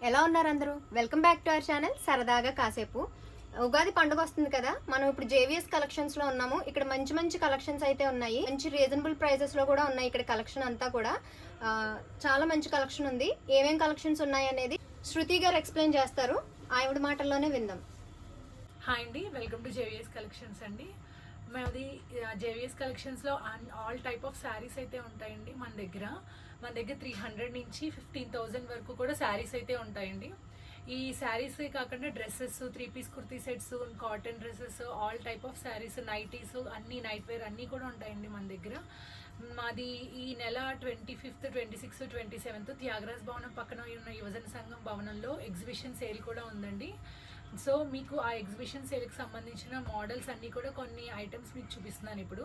ఎలా ఉన్నారు అందరూ? Welcome back to our channel సరదాగా కాసేపు. ఉగాది పండుగ వస్తుంది కదా, మనం ఇప్పుడు జేవిఎస్ కలెక్షన్స్ లో ఉన్నాము. ఇక్కడ మంచి మంచి కలెక్షన్స్ అయితే ఉన్నాయి, మంచి రీజనబుల్ ప్రైజెస్ లో కూడా ఉన్నాయి. ఇక్కడ కలెక్షన్ అంతా కూడా చాలా మంచి కలెక్షన్ ఉంది. ఏమేం కలెక్షన్స్ ఉన్నాయి అనేది శృతి గారు ఎక్స్ప్లెయిన్ చేస్తారు, ఆవిడ మాటల్లోనే విందాం. హాయ్ అండి, వెల్కమ్ టు జేవిఎస్ కలెక్షన్స్ అండి. మాది జేవిఎస్ కలెక్షన్స్లో ఆల్ టైప్ ఆఫ్ శారీస్ అయితే ఉంటాయండి. మన దగ్గర 300 నుంచి 15,000 వరకు కూడా శారీస్ అయితే ఉంటాయండి. ఈ శారీస్ కాకుండా dresses, 3 piece kurti sets, cotton dresses, all type of saris, nighties, అన్ని నైట్ వేర్ అన్నీ కూడా ఉంటాయండి మన దగ్గర. మాది ఈ నెల 25th, 26th, 27th త్యాగరాజ్ భవనం పక్కన ఉన్న యువజన సంఘం భవనంలో ఎగ్జిబిషన్ సేల్ కూడా ఉందండి. సో మీకు ఆ ఎగ్జిబిషన్ సేల్కి సంబంధించిన మోడల్స్ అన్నీ కూడా కొన్ని ఐటమ్స్ మీకు చూపిస్తున్నాను. ఇప్పుడు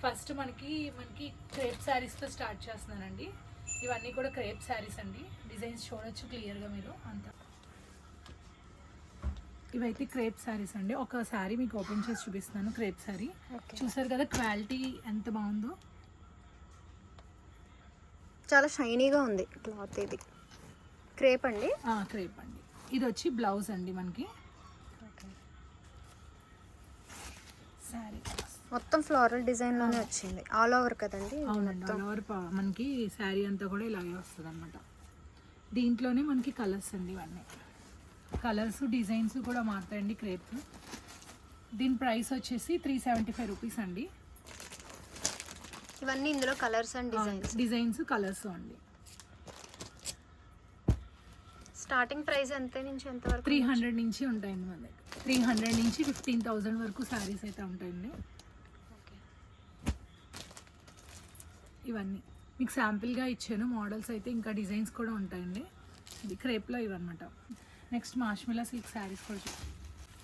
ఫస్ట్ మనకి క్రేప్ శారీస్తో స్టార్ట్ చేస్తున్నానండి. ఇవన్నీ కూడా క్రేప్ శారీస్ అండి. డిజైన్స్ చూడొచ్చు క్లియర్గా మీరు అంతా. ఇవైతే క్రేప్ శారీస్ అండి. ఒక శారీ మీకు ఓపెన్ చేసి చూపిస్తున్నాను. క్రేప్ శారీ చూసారు కదా, క్వాలిటీ ఎంత బాగుందో, చాలా షైనీగా ఉంది క్లాత్. ఇది క్రేప్ అండి. క్రేప్ అండి. ఇది వచ్చి బ్లౌజ్ అండి మనకి. శారీ మొత్తం ఫ్లోరల్ డిజైన్ లోనే వచ్చింది, ఆల్ ఓవర్ కదండి. అవునండి, ఆల్ ఓవర్ మనకి శారీ అంతా కూడా ఇలాగే వస్తుంది అనమాట. దీంట్లోనే మనకి కలర్స్ అండి, ఇవన్నీ కలర్స్ డిజైన్స్ కూడా మారుతాయండి క్రేప్. దీని ప్రైస్ వచ్చేసి 375 రూపీస్ అండి. ఇవన్నీ ఇందులో కలర్స్ అండ్ డిజైన్స్ కలర్స్ అండి. స్టార్టింగ్ ప్రైస్ ఎంత నుంచి ఎంత వరకు? 300 నుంచి ఉంటాయండి మన దగ్గర. 300 నుంచి 15,000 వరకు శారీస్ అయితే ఉంటాయండి. ఇవన్నీ మీకు శాంపిల్గా ఇచ్చాను మోడల్స్ అయితే, ఇంకా డిజైన్స్ కూడా ఉంటాయండి. ఇది క్రేప్లో ఇవన్నమాట. నెక్స్ట్ మాష్మిలా సిల్క్ శారీస్ కూడా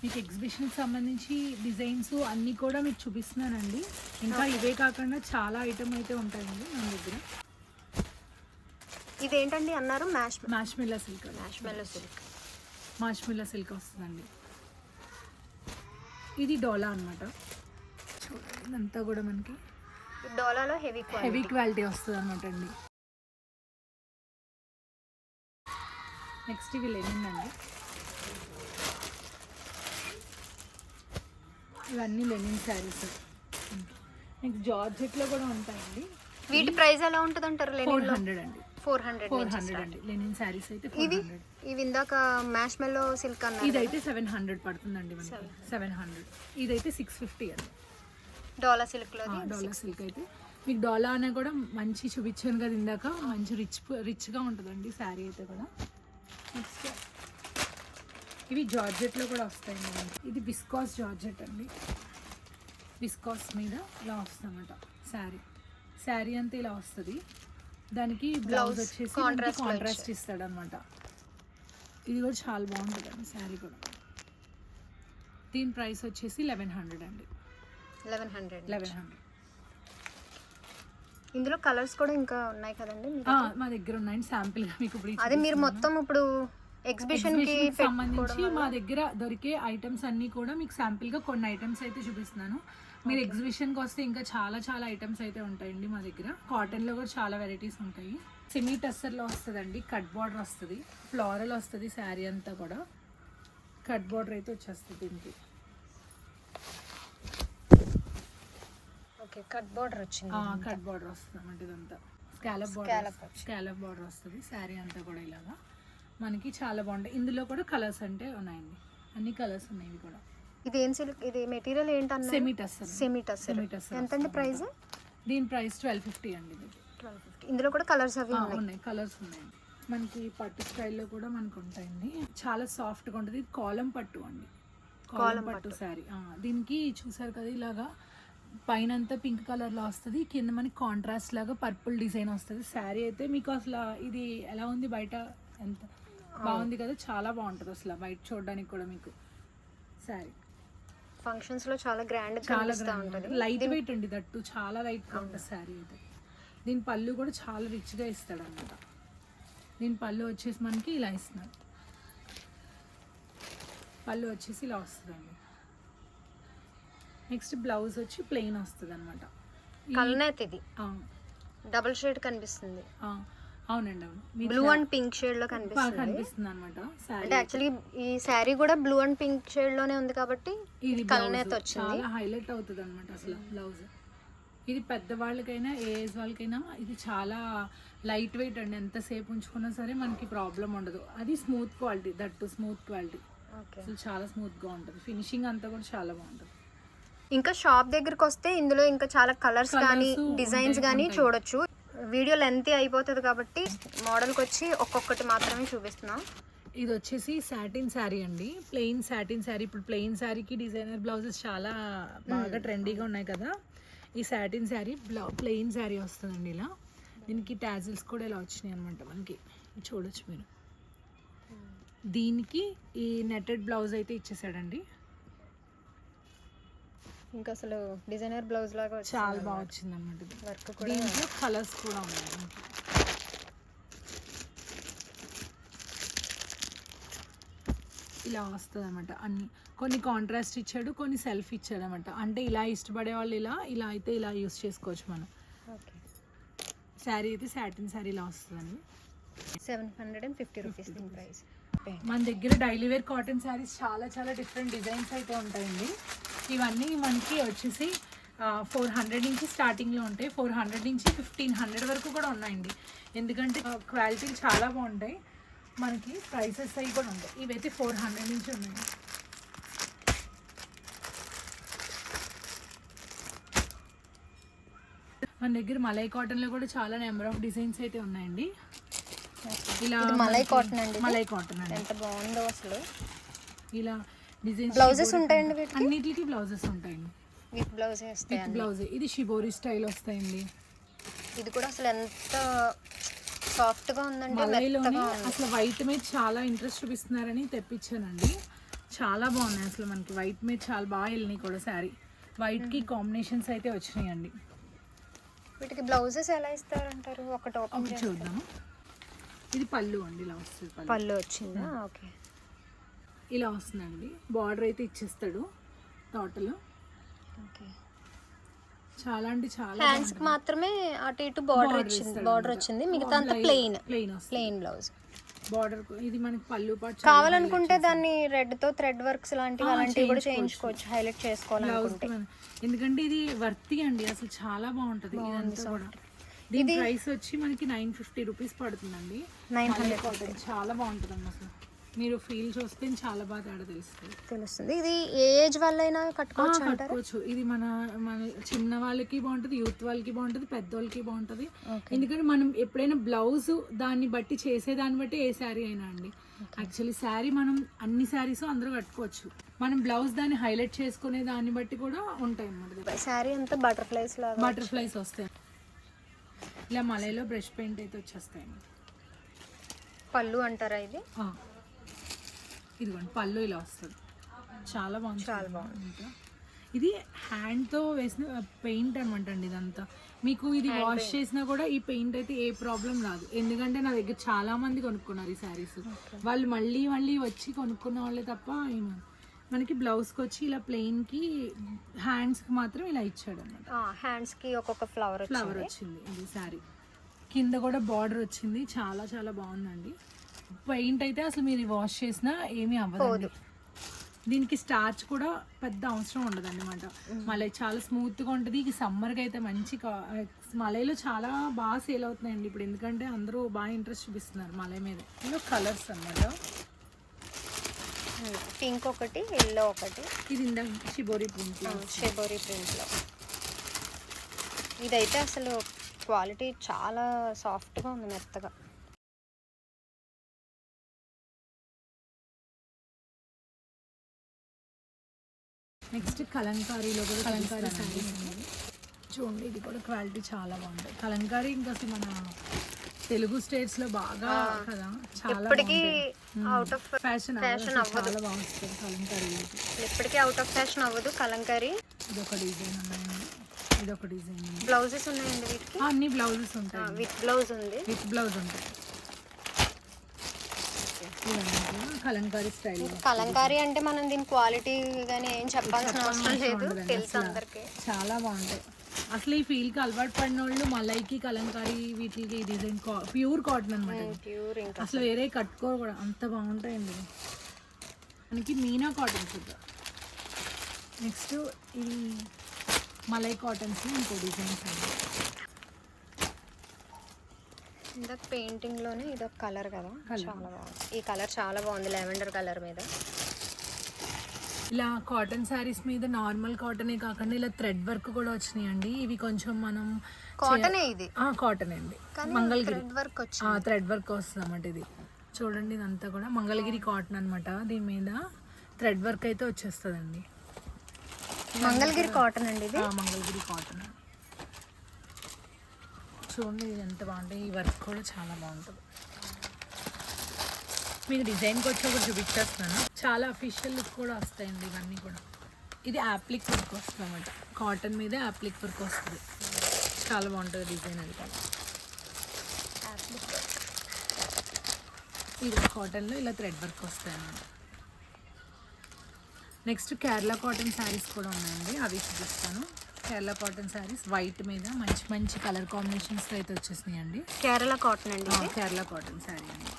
మీకు ఎగ్జిబిషన్కి సంబంధించి డిజైన్స్ అన్నీ కూడా మీకు చూపిస్తున్నానండి. ఇంకా ఇవే కాకుండా చాలా ఐటమ్ అయితే ఉంటాయండి మన దగ్గర. ఇదేంటండి అన్నారు? మాష్మిలా సిల్క్. మాష్మిలా సిల్క్ వస్తుందండి. ఇది డోలా అనమాట. చూడండి ఇదంతా కూడా మనకి డోలాలో హెవీ క్వాలిటీ వస్తుంది అనమాట అండి. నెక్స్ట్ ఇవి లెనిన్ అండి. ఇవన్నీ లెనిన్ శారీస్. నెక్స్ట్ జార్జెట్లో కూడా ఉంటాయండి. వీటి ప్రైస్ ఎలా ఉంటుంది అంటారు? 400 అండి. 400 అండి లెనిన్ శారీస్ అయితే. ఇవి ఇందాక మ్యాష్మెల్లో సిల్క్ అన్నారు, ఇదైతే 700 పడుతుందండి మనకి. 700. ఇదైతే 650 అండి. డోలా సిల్క్లో. డోలా సిల్క్ అయితే మీకు డోలా అనే కూడా మంచి చూపించాను కదా ఇందాక, మంచి రిచ్గా ఉంటుందండి శారీ అయితే కూడా. నెక్స్ట్ ఇవి జార్జెట్లో కూడా వస్తాయండి మనకి. ఇది విస్కాస్ జార్జెట్ అండి. విస్కాస్ మీద ఇలా వస్తుందన్నమాట శారీ అంతా ఇలా వస్తుంది. దానికి బ్లౌజ్ వచ్చేసి కాంట్రాస్ట్ ఇస్తాడు అనమాట. ఇది కూడా చాలా బాగుంటుందండి శారీ కూడా. దీని ప్రైస్ వచ్చేసి 1100 అండి. 1100. ఇందులో కలర్స్ కూడా ఇంకా ఉన్నాయి కదండి మా దగ్గర ఉన్నాయండి శాంపిల్గా మీకు. అదే మీరు మొత్తం ఇప్పుడు ఎగ్జిబిషన్ కి సంబంధించి మా దగ్గర దొరికే ఐటమ్స్ అన్నీ కూడా మీకు శాంపిల్గా కొన్ని ఐటమ్స్ అయితే చూపిస్తున్నాను. మీరు ఎగ్జిబిషన్కి వస్తే ఇంకా చాలా ఐటమ్స్ అయితే ఉంటాయండి మా దగ్గర. కాటన్లో కూడా చాలా వెరైటీస్ ఉంటాయి. సెమీ టస్సర్లో వస్తుందండి. కట్ బార్డర్ వస్తుంది, ఫ్లోరల్ వస్తుంది శారీ అంతా కూడా. కట్ బార్డర్ అయితే వచ్చేస్తుంది దీనికి. కట్ బార్డర్ వచ్చింది. కట్ బార్డర్ వస్తుంది అన్నమాట. ఇదంతా స్కాలప్ బార్డర్ వస్తుంది శారీ అంతా కూడా ఇలాగా. మనకి చాలా బాగుంటాయి. ఇందులో కూడా కలర్స్ అంటే ఉన్నాయండి, అన్ని కలర్స్ ఉన్నాయి. ఇవి కూడా. ఇది ఏం సిల్క్? ఇది మెటీరియల్ ఏంటన్నా? సెమీ టస్సర్. ఎంతండి ప్రైస్? దీని ప్రైస్ 1250 అండి. 1250. ఇందులో కూడా కలర్స్ అవి ఉన్నాయి. కలర్స్ ఉన్నాయండి. మనకి పట్టు స్టైల్లో కూడా మనకు ఉంటాయండి. చాలా సాఫ్ట్గా ఉంటుంది. ఇది కాలం పట్టు అండి. కాలం పట్టు శారీ. దీనికి చూసారు కదా ఇలాగా పైన అంతా పింక్ కలర్లో వస్తుంది, కింద మనకి కాంట్రాస్ట్ లాగా పర్పుల్ డిజైన్ వస్తుంది. శారీ అయితే మీకు అసలు ఇది ఎలా ఉంది బయట, ఎంత బాగుంది కదా, చాలా బాగుంటుంది అసలు బయట చూడడానికి కూడా. మీకు శారీ ఫంక్షన్స్ లో చాలా గ్రాండ్ ఉంటుంది. లైట్ వెయిట్ అండి, దట్టు చాలా లైట్గా ఉంటుంది శారీ అయితే. దీని పళ్ళు కూడా చాలా రిచ్గా ఇస్తాడు అన్నమాట. దీని పళ్ళు వచ్చేసి మనకి ఇలా ఇస్తున్నాడు. పళ్ళు వచ్చేసి ఇలా వస్తుందండి. నెక్స్ట్ బ్లౌజ్ వచ్చి ప్లెయిన్ వస్తుంది అనమాట. కల్నేత్ ఇది డబుల్ షేడ్ కనిపిస్తుంది. అవునండి, అవును. బ్లూ అండ్ పింక్ షేడ్ లో కనిపిస్తుంది అనమాట. అంటే యాక్చువల్లీ ఈ శారీ కూడా బ్లూ అండ్ పింక్ షేడ్ లోనే ఉంది కాబట్టి ఇది కలనేత వచ్చింది. చాలా హైలైట్ అవుతుంది అనమాట అసలు బ్లౌజ్. ఇది పెద్దవాళ్ళకైనా ఏ ఏజ్ వాళ్ళకైనా ఇది చాలా లైట్ వెయిట్ అండి. ఎంతసేపు ఉంచుకున్నా సరే మనకి ప్రాబ్లం ఉండదు. అది smooth quality, that smooth quality. అసలు చాలా స్మూత్గా ఉంటుంది. ఫినిషింగ్ అంతా కూడా చాలా బాగుంటుంది. ఇంకా షాప్ దగ్గరికి వస్తే ఇందులో ఇంకా చాలా కలర్స్ కానీ డిజైన్స్ కానీ చూడొచ్చు. వీడియో లెంత్ అయిపోతుంది కాబట్టి మోడల్కి వచ్చి ఒక్కొక్కటి మాత్రమే చూపిస్తున్నాం. ఇది వచ్చేసి సాటిన్ శారీ అండి, ప్లెయిన్ సాటిన్ శారీ. ఇప్పుడు ప్లెయిన్ శారీకి డిజైనర్ బ్లౌజెస్ చాలా బాగా ట్రెండీగా ఉన్నాయి కదా. ఈ సాటిన్ శారీ ప్లెయిన్ శారీ వస్తుందండి. ఇలా దీనికి టాజిల్స్ కూడా ఇలా వచ్చినాయి అనమాట మనకి, చూడొచ్చు మీరు. దీనికి ఈ నెట్టెడ్ బ్లౌజ్ అయితే ఇచ్చేసాడండి. ఇంకా అసలు డిజైనర్ బ్లౌజ్ లాగా చాలా బాగా వచ్చింది అనమాట. వర్క్ కూడా, దీంట్లో కలర్స్ కూడా ఉన్నాయి. ఇలా వస్తుంది అనమాట. అన్ని కొన్ని కాంట్రాస్ట్ ఇచ్చాడు, కొన్ని సెల్ఫ్ ఇచ్చాడు అనమాట. అంటే ఇలా ఇష్టపడే వాళ్ళు ఇలా అయితే ఇలా యూస్ చేసుకోవచ్చు మనం. శారీ అయితే సాటిన్ శారీ ఇలా వస్తుందండి. 750 రూపీస్ దీని ప్రైస్. మన దగ్గర డైలీ వేర్ కాటన్ శారీస్ చాలా చాలా డిఫరెంట్ డిజైన్స్ అయితే ఉంటాయండి. ఇవన్నీ మనకి వచ్చేసి 400 నుంచి స్టార్టింగ్లో ఉంటాయి. 400 నుంచి 1500 వరకు కూడా ఉన్నాయండి. ఎందుకంటే క్వాలిటీ చాలా బాగుంటాయి. మనకి ప్రైసెస్ అవి కూడా ఉంటాయి. ఇవైతే 400 నుంచి ఉన్నాయి. మన దగ్గర మలై కాటన్లో కూడా చాలా నెంబర్ ఆఫ్ డిజైన్స్ అయితే ఉన్నాయండి. ఇలా మలై కాటన్ అండి, మలై కాటన్ అండి. ఎంత బాగుందో అసలు. ఇలా డిజైన్స్ బ్లౌజెస్ ఉంటాయండి వీటికి, అన్నిటికి బ్లౌజెస్ ఉంటాయండి. విత్ బ్లౌజ్ వస్తాయి. With blouse. ఇది షిబోరి స్టైల్ వస్తాయండి. ఇది కూడా అసలు ఎంత సాఫ్ట్ గా ఉందండి. మలైలోనే అసలు వైట్ మీద చాలా ఇంట్రెస్ట్ చూపిస్తున్నారని తెప్పించానండి. చాలా బాగున్నాయి అసలు. మనకి వైట్ మీద చాలా బాగా వెళ్ళినాయి కూడా. శారీ వైట్ కి కాంబినేషన్స్ అయితే వచ్చినాయండి. వీటికి బ్లౌజెస్ ఎలా ఇస్తారంటారు? ఒకటి ఓపెన్ చూద్దాము. ఇది పళ్ళు అండి, ఇలా వస్తుంది. పళ్ళు వచ్చిందా? ఓకే, ఇలా వస్తుందండి. బార్డర్ అయితే ఇచ్చేస్తాడు టోటల్. ఓకే, చాలా అంటే చాలా. హ్యాండ్స్ కి మాత్రమే అటు ఇటు బార్డర్ వచ్చింది, మిగతా అంతా ప్లెయిన్ బ్లౌజ్. బార్డర్ ఇది మనకి పళ్ళు పాటు. కావాలనుకుంటే దాన్ని రెడ్ తో థ్రెడ్ వర్క్స్ అలాంటివి కూడా చేయించుకోవచ్చు, హైలైట్ చేసుకోవాలనుకుంటే. ఎందుకంటే ఇది వర్తి అండి, అసలు చాలా బాగుంటది. ఇదంతా కూడా దీని ప్రైస్ వచ్చి మనకి 950 రూపీస్ పడుతుందండి. 900. చాలా బాగుంటుంది అండి. అసలు మీరు ఫీల్ చూస్తే చాలా బాగా తేడా తెలుస్తుంది. ఇది ఏ ఏజ్ వాళ్ళైనా కట్టుకోవచ్చు. ఇది మన చిన్న వాళ్ళకి బాగుంటుంది, యూత్ వాళ్ళకి బాగుంటుంది, పెద్దవాళ్ళకి బాగుంటుంది. ఎందుకంటే మనం ఎప్పుడైనా బ్లౌజ్ దాన్ని బట్టి చేసేదాన్ని బట్టి ఏ శారీ అయినా అండి. యాక్చువల్లీ శారీ మనం అన్ని శారీస్ అందరూ కట్టుకోవచ్చు. మనం బ్లౌజ్ దాన్ని హైలైట్ చేసుకునే దాన్ని బట్టి కూడా ఉంటాయి అన్నమాట. శారీ అంతా బటర్ఫ్లైస్ వస్తాయి. ఇలా మలైలో బ్రష్ పెయింట్ అయితే వచ్చేస్తాయండి. పళ్ళు అంటారా ఇది? ఇదిగోండి పళ్ళు ఇలా వస్తుంది. చాలా బాగుంది, చాలా బాగుంది. ఇది హ్యాండ్తో వేసిన పెయింట్ అనమాట అండి. ఇదంతా మీకు ఇది వాష్ చేసినా కూడా ఈ పెయింట్ అయితే ఏ ప్రాబ్లం రాదు. ఎందుకంటే నా దగ్గర చాలా మంది కొనుక్కున్నారు ఈ శారీస్. వాళ్ళు మళ్ళీ మళ్ళీ వచ్చి కొనుక్కున్న వాళ్ళే తప్ప మనకి బ్లౌజ్కి వచ్చి ఇలా ప్లెయిన్కి, హ్యాండ్స్కి మాత్రం ఇలా ఇచ్చాడు అనమాట. హ్యాండ్స్కి ఒక్కొక్క ఫ్లవర్ వచ్చింది. ఇది శారీ కింద కూడా బార్డర్ వచ్చింది. చాలా చాలా బాగుందండి. పెయింట్ అయితే అసలు మీరు వాష్ చేసినా ఏమీ అవ్వదు. దీనికి స్టార్చ్ కూడా పెద్ద అవసరం ఉండదు అనమాట. మలై చాలా స్మూత్గా ఉంటుంది. ఈ సమ్మర్కి అయితే మంచి మలైలో చాలా బాగా సేల్ అవుతున్నాయండి ఇప్పుడు. ఎందుకంటే అందరూ బాగా ఇంట్రెస్ట్ చూపిస్తున్నారు మలై మీద. ఇందులో కలర్స్ అన్నమాట. పింక్ ఒకటి, ఎల్లో ఒకటి. ఇది షిబోరి ప్రింట్లో. ఇదైతే అసలు క్వాలిటీ చాలా సాఫ్ట్గా ఉంది, మెత్తగా. నెక్స్ట్ కలంకారీలో కూడా కలంకారీ శారీస్ చూడండి. ఇది కూడా క్వాలిటీ చాలా బాగుంటుంది. కలంకారీ ఇంకా అసలు మన తెలుగు స్టేట్స్ లో బాగా కదా, చాలా అవుట్ ఆఫ్ ఫ్యాషన్ అవ్వదు. చాలా బాగుంటుంది కలంకారీ. ఎప్పటికీ అవుట్ ఆఫ్ ఫ్యాషన్ అవ్వదు కలంకారీ. ఇదొక డిజైన్ ఉన్నాయండి, ఇదొక డిజైన్. బ్లౌజెస్ ఉన్నాయండి వీటికి? అన్ని బ్లౌజెస్ ఉంటాయి. విత్ బ్లౌజ్ ఉంది. విత్ బ్లౌజ్ ఉంటాయి. కలంకారీ స్టైల్. కలంకారీ అంటే మనం దీని క్వాలిటీ కానీ ఏం చెప్పాల్సిన అవసరం లేదు, తెలుసు అందరికి. చాలా బాగుంటాయి. అసలు ఈ ఫీల్కి అలవాటు పడిన వాళ్ళు మలైకి కలంకారీ వీటికి ఈ డిజైన్ ప్యూర్ కాటన్ అనమాట. ప్యూర్ ఇంకా అసలు వేరే కట్టుకో కూడా అంత బాగుంటాయండి. మనకి మీనా కాటన్స్. నెక్స్ట్ ఇది మలై కాటన్స్ ఇంకో డిజైన్స్ అండి. ఇందాక పెయింటింగ్ లోనే ఇది ఒక కలర్ కదా, చాలా బాగుంది. ఈ కలర్ చాలా బాగుంది, లెవెండర్ కలర్ మీద. ఇలా కాటన్ శారీస్ మీద నార్మల్ కాటనే కాకుండా ఇలా థ్రెడ్ వర్క్ కూడా వచ్చినాయండి. ఇవి కొంచెం మనం కాటనే, ఇది కాటన్ అండి, మంగళగిరి థ్రెడ్ వర్క్ వచ్చింది. థ్రెడ్ వర్క్ వస్తుంది అన్నమాట. ఇది చూడండి, ఇదంతా కూడా మంగళగిరి కాటన్ అనమాట. దీని మీద థ్రెడ్ వర్క్ అయితే వచ్చేస్తుందండి. మంగళగిరి కాటన్ అండి ఇది. మంగళగిరి కాటన్ చూడండి, ఇది ఎంత బాగుంటుంది. ఈ వర్క్ కూడా చాలా బాగుంటుంది. మీకు డిజైన్కి వచ్చి ఒకటి చూపించేస్తున్నాను. చాలా అఫీషియల్ లుక్ కూడా వస్తాయండి ఇవన్నీ కూడా. ఇది యాప్లిక్ వర్క్ వస్తుంది అన్నమాట. కాటన్ మీద యాప్లిక్ వర్క్ వస్తుంది, చాలా బాగుంటుంది డిజైన్. అది కూడా ఇది కాటన్లో ఇలా థ్రెడ్ వర్క్ వస్తాయి అన్నమాట. నెక్స్ట్ కేరళ కాటన్ శారీస్ కూడా ఉన్నాయండి, అవి చూపిస్తాను. కేరళ కాటన్ శారీస్ వైట్ మీద మంచి మంచి కలర్ కాంబినేషన్స్లో అయితే వచ్చేసినాయి అండి. కేరళ కాటన్ అండి, కేరళ కాటన్ శారీ అండి.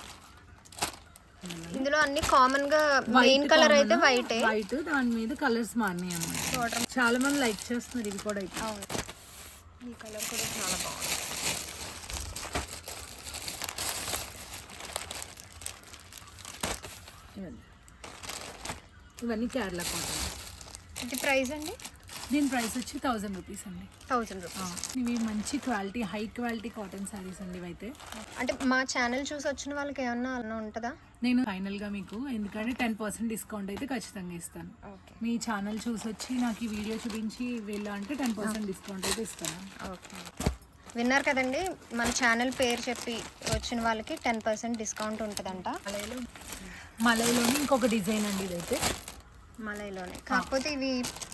ఇందులో అన్ని కామన్ గా మెయిన్ కలర్ అయితే వైట్, దాని మీద కలర్స్ మారినాయి అన్నమాట. చాలా మంది లైక్ చేస్తున్నారు ఇవి కూడా అయితే. ఈ కలర్ కూడా చాలా బాగుంది. ఇవన్నీ కేరళ కాటన్. ఇది ప్రైస్ అండి? దీని ప్రైస్ వచ్చి 1000 రూపీస్ అండి. 1000 రూపీస్. ఇవి మంచి quality, high quality cotton saris అండి ఇవైతే. అంటే మా ఛానల్ చూసి వచ్చిన వాళ్ళకి ఏమన్నా అలా ఉంటుందా? నేను ఫైనల్గా మీకు ఎందుకంటే 10% డిస్కౌంట్ అయితే ఖచ్చితంగా ఇస్తాను. మీ ఛానల్ చూసి వచ్చి నాకు ఈ వీడియో చూపించి వీళ్ళు అంటే 10% డిస్కౌంట్ అయితే ఇస్తాను. ఓకే, విన్నారు కదండి, మన ఛానల్ పేరు చెప్పి వచ్చిన వాళ్ళకి 10% డిస్కౌంట్ ఉంటుందంట. మలైలోని ఇంకొక డిజైన్ అండి ఇదైతే. మలైలోనే, కాకపోతే ఇవి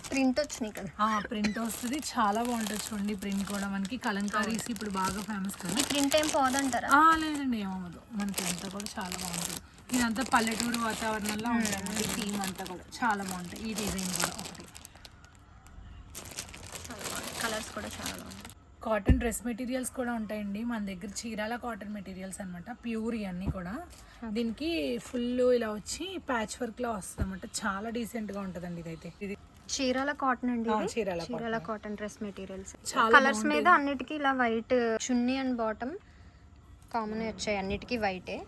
ప్రింట్ వచ్చినాయి కదా. ప్రింట్ వస్తుంది, చాలా బాగుంటుంది చూడండి. ప్రింట్ కూడా మనకి కలంకారీస్ ఇప్పుడు బాగా ఫేమస్ కదా. ఈ ప్రింట్ ఏం పోదంటారా? లేదండి, ఏమవ్వదు. మనకి అంతా కూడా చాలా బాగుంటుంది. ఇదంతా పల్లెటూరు వాతావరణంలో ఉంటుంది. థీమ్ అంతా కూడా చాలా బాగుంటాయి. ఈ డిజైన్ కూడా ఒకటి, కలర్స్ కూడా చాలా బాగుంటాయి. కాటన్ డ్రెస్ మెటీరియల్స్ కూడా ఉంటాయండి మన దగ్గర. చీరాల కాటన్ మెటీరియల్స్ అనమాట, ప్యూర్ ఇవన్నీ కూడా. దీనికి ఫుల్ ఇలా వచ్చి ప్యాచ్ వర్క్ లో వస్తుంది అనమాట. చాలా డీసెంట్ గా ఉంటదండి ఇదైతే. ఇది చీరాల కాటన్ అండి, చీరాల కాటన్ డ్రెస్ మెటీరియల్స్. చాలా కలర్స్ మీద అన్నిటికీ ఇలా white chunni and bottom common వచ్చాయి, అన్నిటికీ వైటే.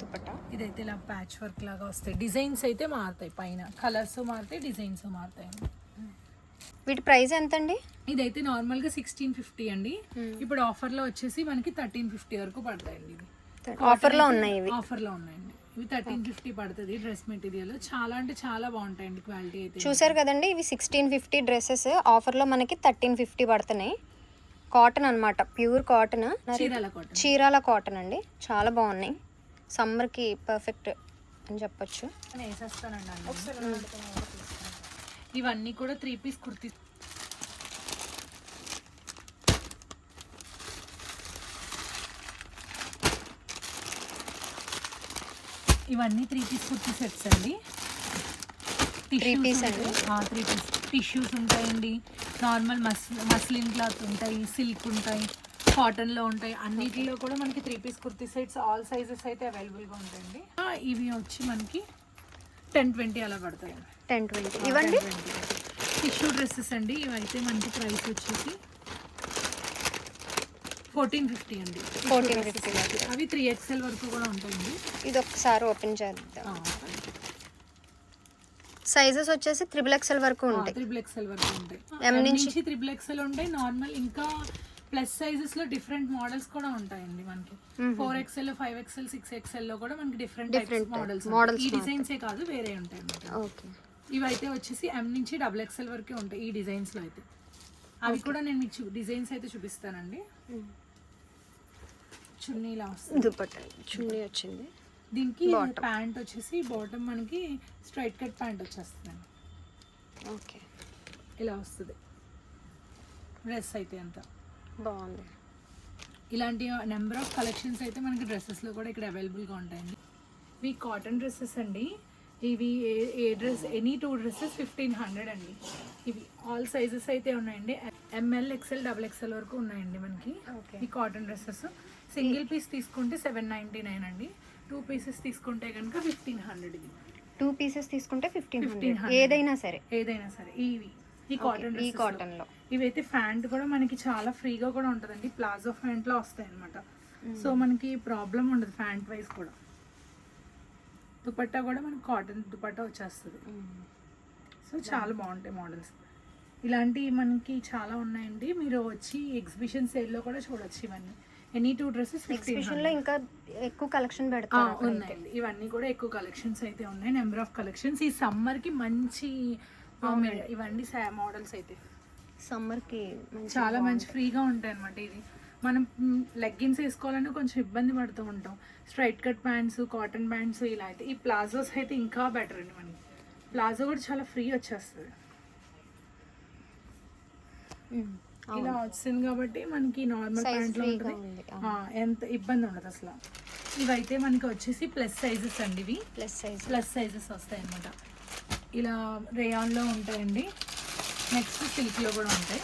దుపట్టా ఇదైతే ఇలా ప్యాచ్ వర్క్ లాగా వస్తాయి. డిజైన్స్ అయితే మారుతాయి, పైన కలర్స్ మారుతాయి, డిజైన్స్ మారుతాయి. వీటి ప్రైస్ ఎంత అండి? ఇదైతే నార్మల్ గా 1650 అండి. ఇప్పుడు ఆఫర్ లో వచ్చేసి మనకి 1350 వరకు పడతాయండి. ఇవి ఆఫర్ లో ఉన్నాయి, ఇవి ఆఫర్ లో ఉన్నాయండి. ఇవి 1350 పడుతుంది. డ్రెస్ మెటీరియల్ చాలా అంటే చాలా బాగుంటాయండి, క్వాలిటీ అయితే. చూసారు కదండి, ఇవి 1650 డ్రెస్సెస్ ఆఫర్ లో మనకి 1350 పడుతున్నాయి. కాటన్ అన్నమాట, ప్యూర్ కాటన్, చీరాల కాటన్ అండి. చాలా బాగున్నాయి, సమ్మర్ కి పర్ఫెక్ట్ అని చెప్పొచ్చు. ఇవన్నీ కూడా 3 పీస్ కుర్తీ. ఇవన్నీ 3 పీస్ కుర్తీ సెట్స్ అండి. 3 పీస్ అండి. 3 పీస్ టిష్యూస్ ఉంటాయండి, నార్మల్ మస్లిన్ క్లాత్ ఉంటాయి, సిల్క్ ఉంటాయి, కాటన్లో ఉంటాయి. అన్నిటిలో కూడా మనకి 3 piece kurti sets all sizes అయితే అవైలబుల్గా ఉంటాయండి. ఇవి వచ్చి మనకి 10-20 అలా పడతాయి. 10-20 ఇవ్వండి. టిష్యూ డ్రెస్సెస్ అండి, ఇవైతే మనకి ప్రైస్ వచ్చేసి 1450 అండి. 1450. అవి 3XL వరకు కూడా ఉంటాయండి. ఇది ఒకసారి ఓపెన్ చేద్దాం. సైజెస్ వచ్చేసి 3XL వరకు ఉంటాయి. 3XL వరకు ఉంటాయి. M నుంచి 3XL ఉంటాయి. నార్మల్ ఇంకా ప్లస్ సైజెస్ లో డిఫరెంట్ మోడల్స్ కూడా ఉంటాయండి మనకి. 4XL, 5XL, 6XL లో కూడా మనకి డిఫరెంట్ మోడల్స్. ఈ డిజైన్స్ ఏ కాదు, వేరే ఉంటాయి అన్నమాట. ఓకే, ఇవైతే వచ్చేసి M నుంచి XXL వరకే ఉంటాయి ఈ డిజైన్స్ లో అయితే. అవి కూడా నేను మీకు డిజైన్స్ అయితే చూపిస్తానండి. చున్నీ ఇలా వస్తుంది, దుపట్టా చున్నీ వచ్చింది. దీనికి ప్యాంట్ వచ్చేసి బాటమ్ మనకి స్ట్రైట్ కట్ ప్యాంట్ వచ్చేస్తుంది. ఓకే, ఇలా వస్తుంది డ్రెస్ అయితే అంతా బాగుంది. ఇలాంటి నెంబర్ ఆఫ్ కలెక్షన్స్ అయితే మనకి డ్రెస్సెస్లో కూడా ఇక్కడ అవైలబుల్గా ఉంటాయండి. ఇవి కాటన్ డ్రెస్సెస్ అండి. ఇవి ఏ డ్రెస్ ఎనీ 2 డ్రెస్సెస్ 1500 అండి. ఇవి ఆల్ సైజెస్ అయితే ఉన్నాయండి. ఎంఎల్, ఎక్స్ఎల్, డబుల్ ఎక్స్ఎల్ వరకు ఉన్నాయండి మనకి. ఓకే. ఈ కాటన్ డ్రెస్సెస్ సింగిల్ పీస్ తీసుకుంటే 799 అండి. 2 పీసెస్ తీసుకుంటే కనుక 1500. ఇది 2 పీసెస్ తీసుకుంటే 1500 1500. ఏదైనా సరే. ఏదైనా సరే ఈ కాటన్ ఈ కాటన్ లో ఇవైతే ఫ్యాంట్ కూడా మనకి చాలా ఫ్రీగా కూడా ఉంటుందండి. ప్లాజో ఫ్యాంట్ లో వస్తాయి అనమాట. సో మనకి ప్రాబ్లం ఉండదు ఫ్యాంట్ వైజ్ కూడా. దుపట్టా కూడా మనకి కాటన్ దుపట్టా వచ్చేస్తుంది. సో చాలా బాగుంటాయి మోడల్స్. ఇలాంటివి మనకి చాలా ఉన్నాయండి. మీరు వచ్చి ఎగ్జిబిషన్ సేల్లో కూడా చూడొచ్చు. ఇవన్నీ ఎనీ 2 డ్రెస్సెస్ ఎగ్జిబిషన్ లో ఇంకా ఎక్కువ కలెక్షన్ పెడతారు. ఉన్నాయండి. ఇవన్నీ కూడా ఎక్కువ కలెక్షన్స్ అయితే ఉన్నాయి. నెంబర్ ఆఫ్ కలెక్షన్స్ ఈ సమ్మర్ కి మంచి ఇవన్నీ మోడల్స్ అయితే సమ్మర్ కి చాలా మంచి ఫ్రీగా ఉంటాయి అనమాట. ఇది మనం లెగ్గిన్స్ వేసుకోవాలని కొంచెం ఇబ్బంది పడుతూ ఉంటాం. Straight cut pants, cotton pants ఇలా అయితే. ఈ ప్లాజోస్ అయితే ఇంకా బెటర్ అండి. మనకి ప్లాజో కూడా చాలా ఫ్రీ వచ్చేస్తుంది. ఇలా వచ్చింది కాబట్టి మనకి నార్మల్ ప్యాంట్లో ఉంటుంది. ఎంత ఇబ్బంది ఉండదు అసలు. ఇవైతే మనకి వచ్చేసి ప్లస్ సైజెస్ అండి. ఇవి ప్లస్ సైజెస్ వస్తాయి అన్నమాట. ఇలా రేయాన్లో ఉంటాయండి. నెక్స్ట్ సిల్క్లో కూడా ఉంటాయి.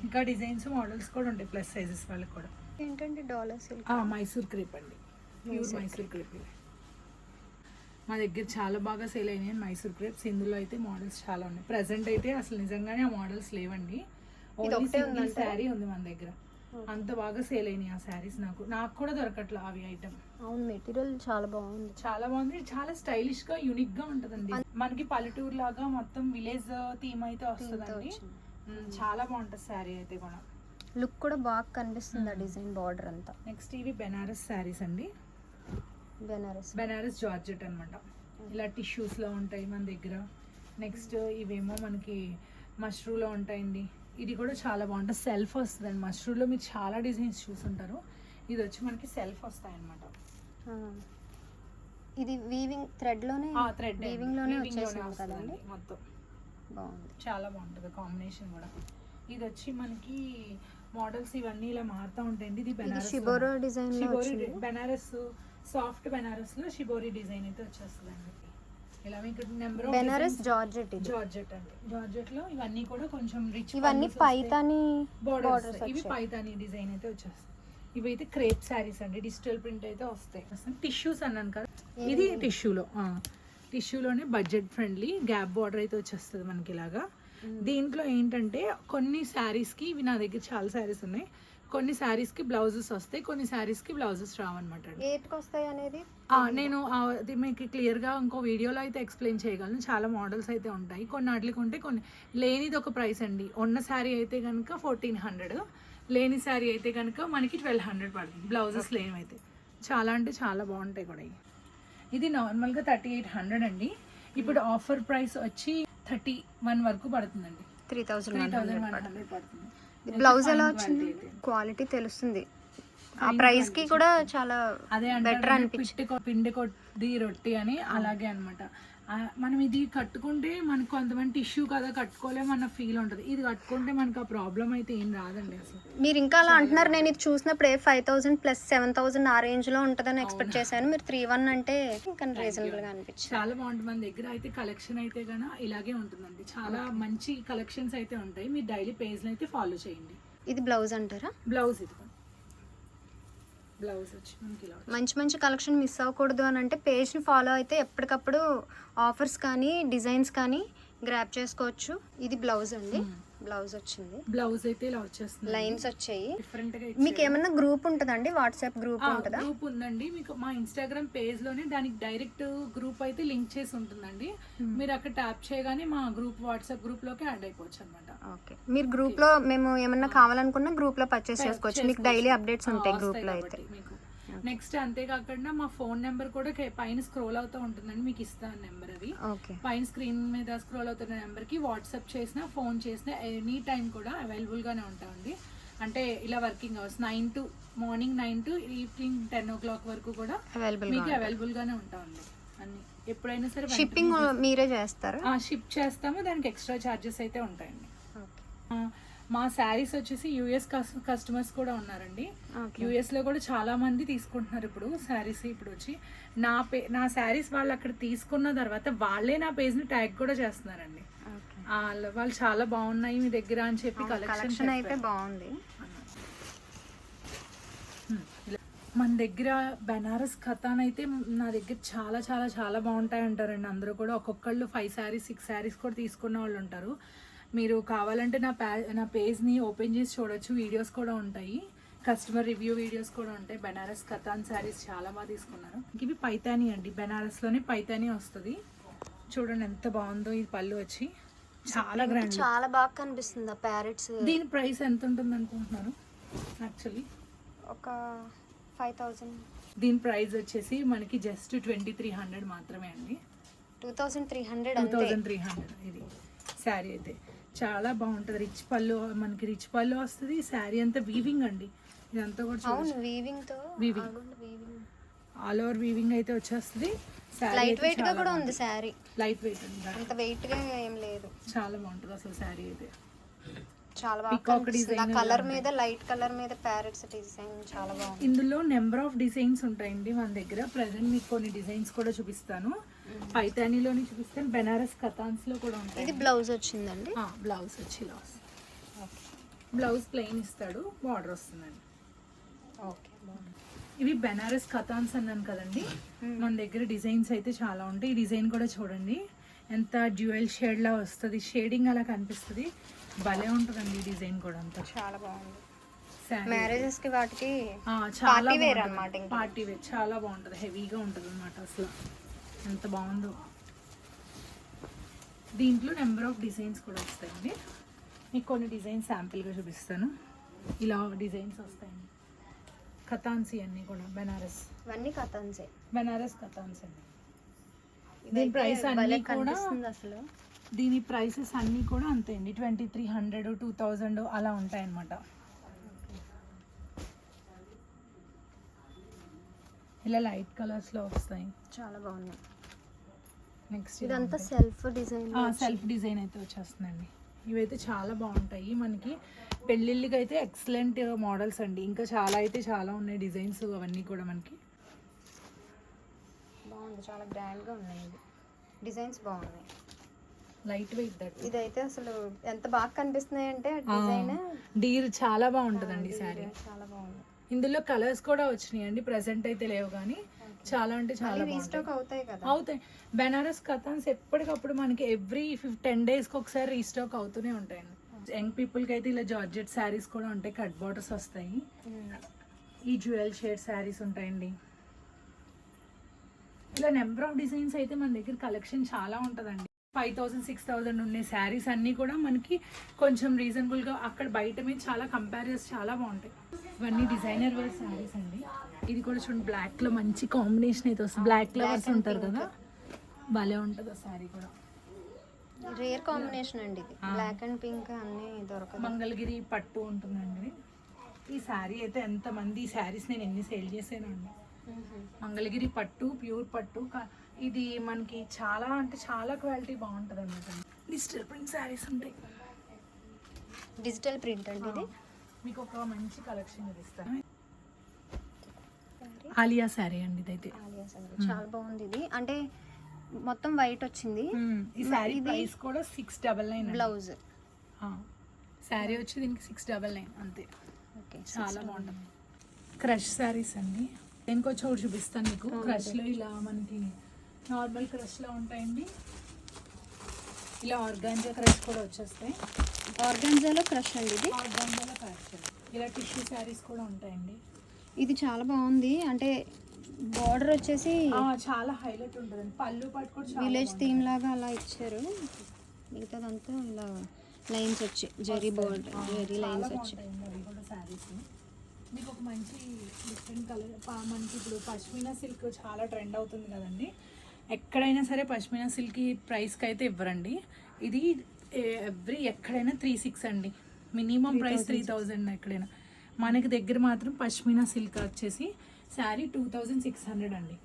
ఇంకా డిజైన్స్ మోడల్స్ కూడా ఉంటాయి ప్లస్ సైజెస్ వాళ్ళకి కూడా. ఏంటంటే డాలర్ సిల్క్, మైసూర్ క్రేప్ అండి. Pure Mysore crepe. మా దగ్గర చాలా బాగా సేల్ అయినాయి మైసూర్ క్రేప్స్. ఇందులో అయితే మోడల్స్ చాలా ఉన్నాయి. ప్రెసెంట్ అయితే అసలు నిజంగానే ఆ మోడల్స్ లేవండి. ఓన్లీ సింగిల్ శారీ ఉంది మన దగ్గర. అంత బాగా సేల్ అయినాయి ఆ శారీస్. నాకు కూడా దొరకట్లా అవి ఐటమ్. అవును, మెటీరియల్ చాలా బాగుంది. చాలా స్టైలిష్ గా యూనిక్ గా ఉంటదండి. మనకి పల్లెటూరు లాగా మొత్తం విలేజ్ థీమ్ అయితే వస్తుందండి. చాలా బాగుంటుంది శారీ అయితే కూడా. లుక్ కూడా బాగా కనిపిస్తుంది ఆ డిజైన్, బార్డర్ అంతా. నెక్స్ట్ ఇవి బెనారస్ శారీస్ అండి. బెనారస్ జార్జెట్ అనమాట. ఇలా టిష్యూస్ లో ఉంటాయి మన దగ్గర. నెక్స్ట్ ఇవేమో మనకి మష్రూలో ఉంటాయండి. ఇది కూడా చాలా బాగుంటుంది. సెల్ఫ్ వస్తుందండి. మష్రూలో మీరు చాలా డిజైన్స్ చూసుంటారు. ఇది వచ్చి మనకి సెల్ఫ్ వస్తాయి అనమాట. ఇది వీవింగ్ థ్రెడ్ లోనే వీవింగ్ లోనే వచ్చేసింది కదండి. మొత్తం బాగుంది, చాలా బాగుంటుంది కాంబినేషన్ కూడా. ఇది వచ్చి మనకి మోడల్స్ ఇవన్నీ ఇలా మారుతూ ఉంటాయండి. ఇది బెనారస్ షిబోరి డిజైన్ లో వచ్చింది. బెనారస్ సాఫ్ట్ బెనారస్ లో షిబోరి డిజైన్ అయితే వచ్చేస్తుందండి. ఇలా మీకు నెంబర్ బెనారస్ జార్జెట్ అండి. జార్జెట్ లో ఇవన్నీ కూడా కొంచెం రిచ్. ఇవన్నీ పైతాని బోర్డర్స్. ఇవి పైతాని డిజైన్ అయితే వచ్చేస్తాయి. ఇవైతే క్రేప్ శారీస్ అండి. డిజిటల్ ప్రింట్ అయితే వస్తాయి. టిష్యూస్ అన్నాను కదా, ఇది టిష్యూలోనే బడ్జెట్ ఫ్రెండ్లీ గ్యాప్ బార్డర్ అయితే వచ్చేస్తుంది మనకి ఇలాగా. దీంట్లో ఏంటంటే కొన్ని శారీస్కి, ఇవి నా దగ్గర చాలా శారీస్ ఉన్నాయి, కొన్ని శారీస్కి బ్లౌజెస్ వస్తాయి, కొన్ని శారీస్కి బ్లౌజెస్ రావన్నమాట. వస్తాయి అనేది నేను అది మీకు క్లియర్గా ఇంకో వీడియోలో అయితే ఎక్స్ప్లెయిన్ చేయగలను. చాలా మోడల్స్ అయితే ఉంటాయి. కొన్ని వాటికి ఉంటే కొన్ని లేనిది ఒక ప్రైస్ అండి. ఉన్న శారీ అయితే కనుక 1400, లేని శారీ అయితే కనుక మనకి 1200 పడుతుంది. బ్లౌజెస్ లేనివైతే చాలా అంటే చాలా బాగుంటాయి కూడా. ఇది నార్మల్గా 3800 అండి. ఇప్పుడు ఆఫర్ ప్రైస్ వచ్చి 31 వరకు పడుతుందండి. 3100 పడుతుంది. బ్లౌజ్ ఎలా వచ్చింది? క్వాలిటీ తెలుస్తుంది. ఆ ప్రైస్ కి కూడా చాలా అదే బెటర్ అనిపించింది. పిండి కొద్ది రొట్టి అని అలాగే అనమాట. మనం ఇది కట్టుకుంటే మనకు కొంతమంది టిష్యూ కదా కట్టుకోలేము అన్న ఫీల్ ఉంటుంది. ఇది కట్టుకుంటే మనకు ఆ ప్రాబ్లం అయితే ఏం రాదండి అసలు. మీరు ఇంకా అలా అంటున్నారు. నేను ఇది చూసినప్పుడే 5000 ప్లస్ 7000 ఆ రేంజ్ లో ఉంటుందని ఎక్స్పెక్ట్ చేశాను. మీరు 31 అంటే ఇంకా రీజనబుల్ గా అనిపించింది. చాలా బాగుంటుంది. మన దగ్గర అయితే కలెక్షన్ అయితే కన్నా ఇలాగే ఉంటుందండి. చాలా మంచి కలెక్షన్స్ అయితే ఉంటాయి. మీరు డైలీ పేజ్ అయితే ఫాలో చేయండి. ఇది బ్లౌజ్ అంటారా? బ్లౌజ్ ఇది బ్లౌజ్ వచ్చి మనకి ఇలా మంచి మంచి కలెక్షన్ మిస్ అవ్వకూడదు అని అంటే పేజ్ని ఫాలో అయితే ఎప్పటికప్పుడు ఆఫర్స్ కానీ డిజైన్స్ కానీ గ్రాప్ చేసుకోవచ్చు. ఇది బ్లౌజ్ అండి. బ్లౌజ్ వచ్చింది. బ్లౌజ్ అయితే ఇలా వచ్చేస్తుంది. లైన్స్ వచ్చాయి. డిఫరెంట్ గా. మీకు ఏమన్నా గ్రూప్ ఉంటుందండి? వాట్సాప్ గ్రూప్ ఉంటుందా? గ్రూప్ ఉందండి. మీకు మా ఇన్స్టాగ్రామ్ పేజ్ లోనే దానికి డైరెక్ట్ గ్రూప్ అయితే లింక్ చేసి ఉంటుందండి. మీరు అక్కడ ట్యాప్ చేయగానే మా గ్రూప్ వాట్సాప్ గ్రూప్ లోకి యాడ్ అయిపోవచ్చు అనమాట. ఓకే, మీరు గ్రూప్ లో మేము ఏమన్నా కావాలనుకున్నా గ్రూప్ లో పర్చేస్ చేసుకోవచ్చు. మీకు డైలీ అప్డేట్స్ ఉంటాయి గ్రూప్ లో అయితే. నెక్స్ట్ అంతేకాకుండా మా ఫోన్ నెంబర్ కూడా పైన స్క్రోల్ అవుతూ ఉంటుందండి. మీకు ఇస్తాను నెంబర్. అది పైన స్క్రీన్ మీద స్క్రోల్ అవుతున్న నెంబర్ కి వాట్సాప్ చేసినా ఫోన్ చేసినా ఎనీ టైం కూడా అవైలబుల్ గానే ఉంటామండి. అంటే ఇలా working hours morning 9 to evening 10 o'clock వరకు కూడా మీకు అవైలబుల్ గానే ఉంటామండి. అన్ని ఎప్పుడైనా సరే. షిప్పింగ్ మీరే చేస్తారా? షిప్ చేస్తాము. దానికి ఎక్స్ట్రా ఛార్జెస్ అయితే ఉంటాయండి. మా శారీస్ వచ్చేసి యూఎస్ కస్టమర్స్ కూడా ఉన్నారండి. యూఎస్ లో కూడా చాలా మంది తీసుకుంటున్నారు ఇప్పుడు శారీస్. ఇప్పుడు వచ్చి నా శారీస్ వాళ్ళు అక్కడ తీసుకున్న తర్వాత వాళ్ళే నా పేజ్ ని ట్యాగ్ కూడా చేస్తున్నారండి. వాళ్ళు చాలా బాగున్నాయి మీ దగ్గర అని చెప్పి కలెక్షన్ అయితే బాగుంది. మన దగ్గర బెనారస్ ఖతాన్ అయితే నా దగ్గర చాలా చాలా చాలా బాగుంటాయి అంటారండి అందరూ కూడా. ఒక్కొక్కళ్ళు 5 శారీస్ 6 శారీస్ కూడా తీసుకున్న వాళ్ళు ఉంటారు. మీరు కావాలంటే నా పేజ్ని ఓపెన్ చేసి చూడొచ్చు, వీడియోస్ కూడా ఉంటాయి, కస్టమర్ రివ్యూ వీడియోస్ కూడా ఉంటాయి. బెనారస్ ఖతాన్ శారీస్ చాలా బాగా తీసుకున్నారు. ఇవి పైతానీ అండి, బెనారస్లోనే పైతానీ వస్తుంది. చూడండి ఎంత బాగుందో. ఇది పళ్ళు వచ్చి చాలా గ్రాండ్, చాలా బాగా కనిపిస్తుంది ఆ ప్యారెట్స్. దీని ప్రైస్ ఎంత ఉంటుంది అనుకుంటున్నారు? యాక్చువల్లీ ఒక 5000. దీని ప్రైస్ వచ్చేసి మనకి జస్ట్ 2300 మాత్రమే అండి. 2300. 2300 ఇది శారీ అయితే చాలా బాగుంటుంది. రిచ్ పళ్ళు, మనకి రిచ్ పళ్ళు వస్తుంది. శారీ అంతా వీవింగ్ అండి, ఇదంతా కూడా వీవింగ్ ఆల్ ఓవర్ వీవింగ్ అయితే వచ్చేస్తుంది. లైట్ వెయిట్ గా కూడా ఉంది శారీ. లైట్ వెయిట్ ఉంది, అంత వెయిట్ గా ఏం లేదు. చాలా బాగుంటుంది అసలు శారీ అయితే. చాలా బాగా కలర్ మీద, లైట్ కలర్ మీద ప్యారెట్స్ డిజైన్ చాలా బాగుంది. ఇందులో నెంబర్ ఆఫ్ డిజైన్స్ ఉంటాయండి మన దగ్గర. ప్రెసెంట్ మీకు కొన్ని డిజైన్స్ కూడా చూపిస్తాను. పైతానీలోని చూపిస్తాను, బెనారస్ ఖతాన్స్ లో కూడా ఉంటాయి. ఇది బ్లౌజ్ వచ్చిందండి. బ్లౌజ్ వచ్చి బ్లౌజ్ ప్లెయిన్ ఇస్తాడు, బార్డర్ వస్తుందండి. ఓకే, ఇవి బెనారస్ ఖతాన్స్ అన్నాను కదండి. మన దగ్గర డిజైన్స్ అయితే చాలా ఉంటాయి. ఈ డిజైన్ కూడా చూడండి ఎంత డ్యూయల్ షేడ్ లా వస్తుంది, షేడింగ్ అలా కనిపిస్తుంది. భలే ఉంటుందండి ఈ డిజైన్ కూడా అంతా. చాలా బాగుంది. మ్యారేజెస్ కి వాటికి చాలా పార్టీ వేర్ అన్నమాట. పార్టీ వేర్ చాలా బాగుంటుంది, హెవీగా ఉంటుంది అనమాట. అసలు ఎంత బాగుందో. దీంట్లో నెంబర్ ఆఫ్ డిజైన్స్ కూడా వస్తాయండి. మీకు కొన్ని డిజైన్స్ శాంపిల్గా చూపిస్తాను. ఇలా డిజైన్స్ వస్తాయండి. ఖతాన్స్ అన్నీ కూడా బెనారస్, ఇవన్నీ ఖతాన్సే, బెనారస్ ఖతాన్స్ అండి. దీని ప్రైస్ అన్నీ కూడా అసలు, దీని ప్రైసెస్ అన్నీ కూడా అంతే అండి. 2300, 2000 అలా ఉంటాయన్నమాట. ఇలా లైట్ కలర్స్ లో వస్తాయి, చాలా బాగున్నాయి. నెక్స్ట్ ఇదంతా సెల్ఫ్ డిజైన్, సెల్ఫ్ డిజైన్ అయితే వచ్చేస్తుందండి. ఇవైతే చాలా బాగుంటాయి. మనకి పెళ్ళిళ్ళకి అయితే ఎక్సలెంట్ మోడల్స్ అండి. ఇంకా చాలా అయితే చాలా ఉన్నాయి డిజైన్స్, అవన్నీ కూడా మనకి బాగుంది. చాలా గ్రాండ్గా ఉన్నాయి డిజైన్స్, బాగున్నాయి. Light weight that. ఇదైతే అసలు ఎంత బాగా కనిపిస్తున్నాయి అంటే డిజైన్ డీర్ చాలా బాగుంటుందండి శారీ. చాలా బాగుంది. ఇందులో కలర్స్ కూడా వచ్చినాయి అండి, ప్రెసెంట్ అయితే లేవు కానీ చాలా అంటే చాలా రీస్టాక్ అవుతాయి కదా. అవుతాయి. బెనారస్ ఖతాన్స్ ఎప్పటికప్పుడు మనకి ఎవ్రీ 10 డేస్కి ఒకసారి రీస్టాక్ అవుతూనే ఉంటాయండి. యంగ్ పీపుల్కి అయితే ఇలా జార్జెట్ శారీస్ కూడా ఉంటాయి, కట్ బార్డర్స్ వస్తాయి. ఈ జ్యువెల్ షేడ్ శారీస్ ఉంటాయండి. ఇలా నెంబర్ ఆఫ్ డిజైన్స్ అయితే మన దగ్గర కలెక్షన్ చాలా ఉంటుందండి. 5000, 6000 ఉండే శారీస్ అన్నీ కూడా మనకి కొంచెం రీజనబుల్గా, అక్కడ బయట మీద చాలా కంపారిజన్స్ చాలా బాగుంటాయి. ఇవన్నీ డిజైనర్ వేర్ శారీస్ అండి. ఇది కూడా చూడండి, బ్లాక్లో మంచి కాంబినేషన్ అయితే వస్తుంది. బ్లాక్ ఫ్లవర్స్ ఉంటారు కదా, భలే ఉంటుంది ఆ శారీ కూడా. రేర్ కాంబినేషన్ అండి ఇది, బ్లాక్ అండ్ పింక్ అన్నీ దొరకదు. మంగళగిరి పట్టు ఉంటుందండి. ఈ శారీ అయితే ఎంతమంది, ఈ శారీస్ నేను ఎన్ని సేల్ చేశాను అండి. మంగళగిరి పట్టు, ప్యూర్ పట్టు. ఇది మనకి చాలా అంటే చాలా క్వాలిటీ బాగుంటుంది అన్నమాట. డిజిటల్ ప్రింట్ శారీస్ ఉంటాయి. డిజిటల్ ప్రింట్ అండి ఇది. మీకు ఒక మంచి కలెక్షన్ ఇస్తాను. ఆలియా శారీ అండి ఇదైతే. చాలా బాగుంది ఇది. అంటే మొత్తం వైట్ వచ్చింది. ఈ శారీ ప్రైస్ కూడా 699. బ్లౌజ్ శారీ వచ్చి దీనికి 699 అంతే. ఓకే, చాలా బాగుంటుంది. క్రష్ శారీస్ అండి. ఇంకొచ్చి ఒకటి చూపిస్తాను మీకు. క్రష్లో ఇలా మనకి నార్మల్ క్రష్లో ఉంటాయండి. ఇలా ఆర్గాంజా క్రష్ కూడా వచ్చేస్తాయి. ఆర్గాంజాలో క్రష్ అండి ఇది. ఆర్గాంజాలో క్రష్. ఇలా టిష్యూ శారీస్ కూడా ఉంటాయండి. ఇది చాలా బాగుంది. అంటే బార్డర్ వచ్చేసి చాలా హైలైట్ ఉంటుందండి. పళ్ళు పాటు కూడా విలేజ్ థీమ్ లాగా అలా ఇచ్చారు. మిగతాదంతా ఇలా లైన్స్ వచ్చి జరీ బోర్డర్, జరీ లైన్స్ వచ్చి. అవి కూడా శారీస్ మీకు ఒక మంచి డిఫరెంట్ కలర్. మనకి ఇప్పుడు పష్మినా సిల్క్ చాలా ట్రెండ్ అవుతుంది కదండి. ఎక్కడైనా సరే పష్మినా సిల్క్ ప్రైస్కి అయితే ఇవ్వరండి. ఇది ఎక్కడైనా 36 అండి. మినిమం ప్రైస్ 3000 ఎక్కడైనా. మనకి దగ్గర మాత్రం పష్మినా సిల్క్ వచ్చేసి శారీ 2600 అండి.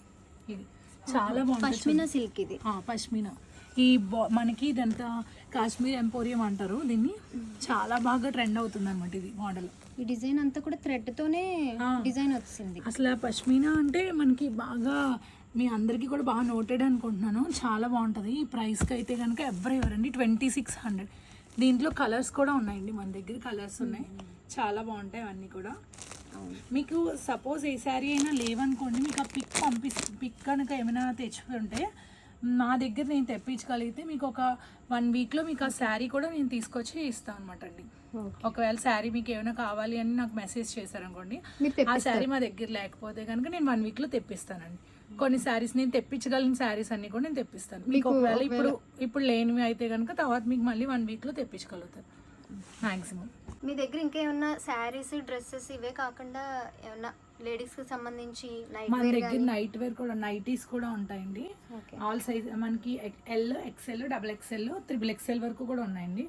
ఇది చాలా బాగుంటుంది. పష్మినా సిల్క్ ఇది. పష్మినా ఈ మనకి ఇదంతా కాశ్మీర్ ఎంపోరియం అంటారు దీన్ని. చాలా బాగా ట్రెండ్ అవుతుంది అనమాట ఇది మోడల్. ఈ డిజైన్ అంతా కూడా థ్రెడ్ తోనే డిజైన్ వచ్చింది. అసలు పష్మినా అంటే మనకి బాగా మీ అందరికీ కూడా బాగా నోటెడ్ అనుకుంటున్నాను. చాలా బాగుంటుంది. ఈ ప్రైస్కి అయితే కనుక ఎవరు ఇవ్వరండి. 2600. దీంట్లో కలర్స్ కూడా ఉన్నాయండి, మన దగ్గర కలర్స్ ఉన్నాయి. చాలా బాగుంటాయి అవన్నీ కూడా. మీకు సపోజ్ ఏ శారీ అయినా లేవనుకోండి, మీకు ఆ పిక్ కనుక ఏమైనా తెచ్చుకుంటే మా దగ్గర నేను తెప్పించగలిగితే మీకు ఒక 1 వీక్లో మీకు ఆ శారీ కూడా నేను తీసుకొచ్చి ఇస్తాను అనమాట అండి. ఒకవేళ శారీ మీకు ఏమైనా కావాలి అని నాకు మెసేజ్ చేశారనుకోండి, ఆ శారీ మా దగ్గర లేకపోతే కనుక నేను 1 వీక్లో తెప్పిస్తానండి. కొన్ని శారీస్ నేను తెప్పించగలిగిన శారీస్ అన్ని కూడా నేను తెప్పిస్తాను. మీకు ఒకవేళ ఇప్పుడు లేనివి అయితే కనుక తర్వాత మీకు మళ్ళీ 1 వీక్లో తెప్పించగలుగుతాను మ్యాక్సిమం. మీ దగ్గర ఇంకేమన్నా శారీస్, డ్రెస్సెస్ ఇవే కాకుండా ఏమన్నా లేడీస్కి సంబంధించి మన దగ్గర నైట్ వేర్ కూడా, నైటీస్ కూడా ఉంటాయండి. ఆల్ సైజ్ మనకి ఎల్, ఎక్స్ఎల్, XXL, XXL వరకు కూడా ఉన్నాయండి.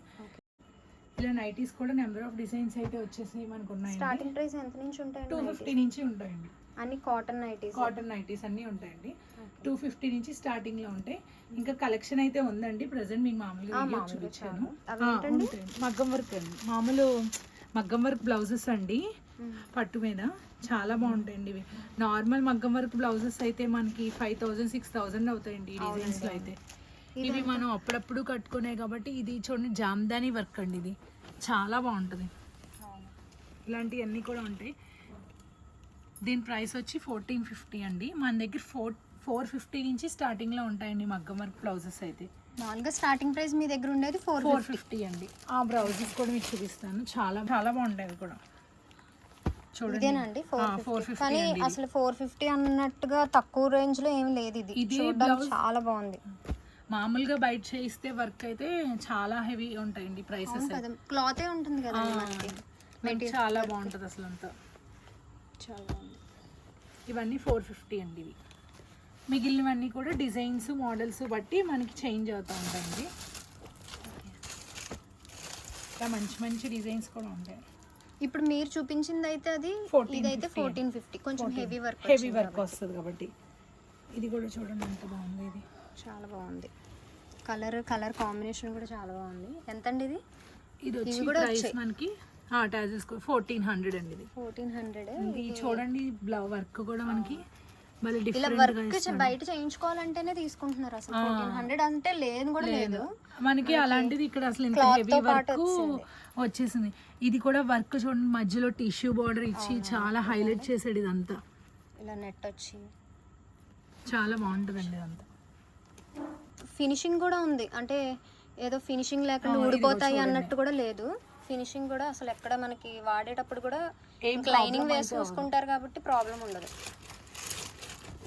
ఇలా నైటీస్ కూడా నెంబర్ ఆఫ్ డిజైన్స్ అయితే వచ్చేసి మనకు ఉన్నాయి. స్టార్టింగ్ ప్రైస్ ఎంత నుంచి ఉంటాయి? 250 నుంచి ఉంటాయండి. అన్ని కాటన్ నైటీస్ అన్నీ ఉంటాయండి. 250 నుంచి స్టార్టింగ్ లో ఉంటాయి. ఇంకా కలెక్షన్ అయితే ఉందండి ప్రెసెంట్, మీకు మామూలుగా చూపించాను. మగ్గం వర్క్ అండి, మామూలు మగ్గం వర్క్ బ్లౌజెస్ అండి, పట్టు మీద చాలా బాగుంటాయండి ఇవి. నార్మల్ మగ్గం వర్క్ బ్లౌజెస్ అయితే మనకి 5000, 6000 అవుతాయండి ఈ డిజైన్స్ లో అయితే. ఇవి మనం అప్పుడప్పుడు కట్టుకునే కాబట్టి ఇది చూడండి జామ్దాని వర్క్ అండి, ఇది చాలా బాగుంటుంది. ఇలాంటివన్నీ కూడా ఉంటాయి. దీని ప్రైస్ వచ్చి 1450 అండి. మన దగ్గర 450 నుంచి స్టార్టింగ్ లో ఉంటాయండి మగ్గం వర్క్ బ్లౌజెస్ అయితే. మామూలుగా స్టార్టింగ్ ప్రైస్ మీ దగ్గర ఉండేది 450 అండి. ఆ బ్లౌజెస్ కూడా మీకు చూపిస్తాను, చాలా చాలా బాగుంటాయి అవి కూడా. చూడండి 450. కానీ అసలు 450 అన్నట్టుగా తక్కువ రేంజ్ లో ఏం లేదు. ఇది చాలా బాగుంది. మామూలుగా బయట చేయిస్తే వర్క్ అయితే చాలా హెవీ ఉంటాయండి ప్రైసెస్. క్లాత్ ఉంటుంది కదా, చాలా బాగుంటుంది అసలు అంతా. చాలా బాగుంది. ఇవన్నీ 450 అండి. ఇవి మిగిలినవన్నీ కూడా డిజైన్స్, మోడల్స్ బట్టి మనకి చేంజ్ అవుతూ ఉంటాయండి. ఇంకా మంచి మంచి డిజైన్స్ కూడా ఉంటాయి. ఇప్పుడు మీరు చూపించింది అయితే అది ఇదైతే 1450, కొంచెం హెవీ వర్క్ వస్తుంది కాబట్టి. ఇది కూడా చూడండి ఎంత బాగుంది, ఇది చాలా బాగుంది. కలర్ కాంబినేషన్ కూడా చాలా బాగుంది. ఎంత అండి ఇది? ఇది వచ్చి ప్రైస్ మనకి టాజెస్ 1400 అండి. ఇది 1400. ఇది చూడండి వర్క్ కూడా మనకి ఇలా వర్క్ బయట చేయించుకోవాలంటేనే తీసుకుంటున్నారు. అసలు 1400 అంటే లేదు కూడా లేదు మనకి. అలాంటిది ఇక్కడ అసలు ఇంత హెవీ వర్క్ వచ్చేసింది. ఇది కూడా వర్క్ చూడండి, మధ్యలో టిష్యూ బార్డర్ ఇచ్చి చాలా హైలైట్ చేసాడు. ఇదంతా ఇలా నెట్ వచ్చి చాలా బాగుంటుందండి. ఇదంతా ఫినిషింగ్ కూడా ఉంది, అంటే ఏదో ఫినిషింగ్ లేకుండా ఊడిపోతాయి అన్నట్టు కూడా లేదు. ఫినిషింగ్ కూడా అసలు ఎక్కడ మనకి వాడేటప్పుడు కూడా లైనింగ్ వేసి చూసుకుంటారు కాబట్టి ప్రాబ్లం ఉండదు.